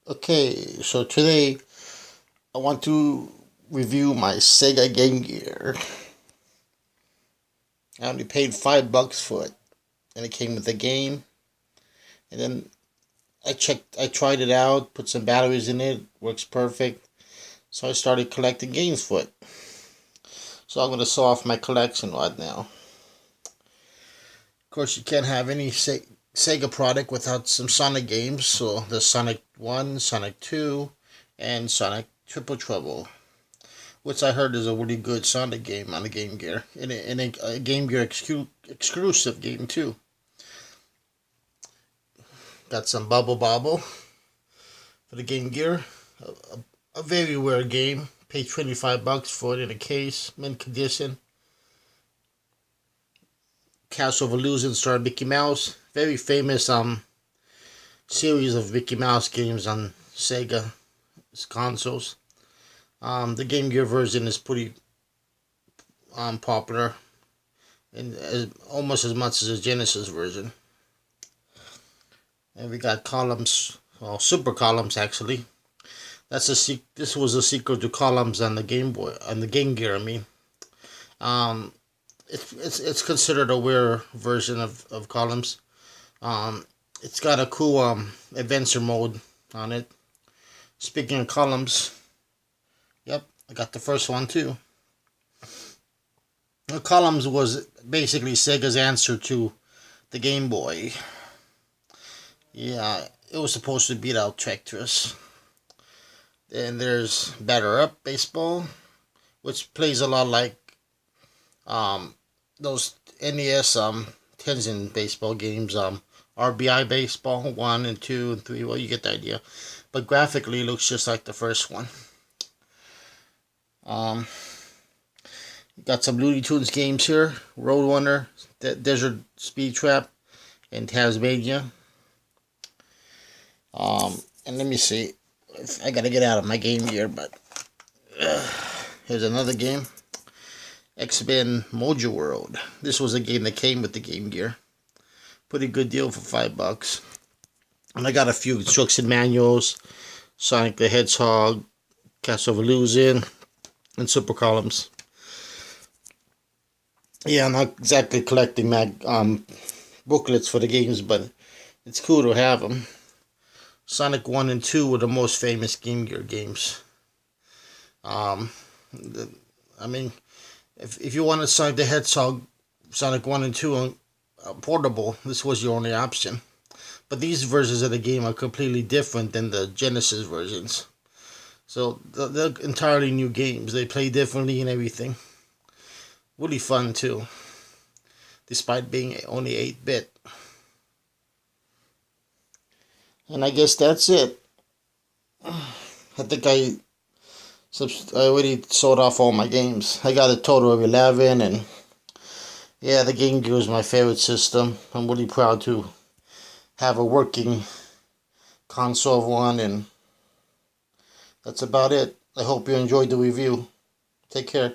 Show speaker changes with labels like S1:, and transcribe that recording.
S1: Okay, so today I want to review my Sega Game Gear. I only paid $5 for it, and it came with the game. And then I tried it out, put some batteries in it, works perfect. So I started collecting games for it. So I'm gonna show off my collection right now. Of course, you can't have any Sega product without some Sonic games. So there's Sonic 1, Sonic 2, and Sonic Triple Trouble, which I heard is a really good Sonic game on the Game Gear, and a Game Gear exclusive game too. Got some Bubble Bobble for the Game Gear, a very rare game. Paid $25 for it in a case, mint condition. Castle of Illusion starring Mickey Mouse. Very famous series of Mickey Mouse games on Sega consoles. The Game Gear version is pretty popular, and almost as much as the Genesis version. And we got columns, well, super columns actually. This was a sequel to columns on the Game Boy, on the Game Gear. I mean, um, it's considered a rare version of columns. It's got a cool adventure mode on it. Speaking of columns, yep, I got the first one too. The columns was basically Sega's answer to the Game Boy. Yeah, it was supposed to beat out Tetris. Then there's Batter Up Baseball, which plays a lot like those NES tens in baseball games. RBI Baseball 1 and 2 and 3. Well, you get the idea. But graphically, it looks just like the first one. Got some Looney Tunes games here. Roadrunner, Desert Speed Trap, and Tasmania. And let me see. I gotta get out of my Game Gear, but here's another game. X-Men Mojo World. This was a game that came with the Game Gear. Pretty good deal for $5. And I got a few instruction manuals. Sonic the Hedgehog, Castle of Illusion, and Super Columns. Yeah, I'm not exactly collecting booklets for the games, but it's cool to have them. Sonic 1 and 2 were the most famous Game Gear games. I mean, if you wanted Sonic the Hedgehog, Sonic 1 and 2 portable, this was your only option. But these versions of the game are completely different than the Genesis versions. So they're entirely new games. They play differently and everything. Really fun too, despite being only 8-bit. And I guess that's it. I think I already sold off all my games. I got a total of 11, and yeah, the Game Gear is my favorite system. I'm really proud to have a working console of one, and that's about it. I hope you enjoyed the review. Take care.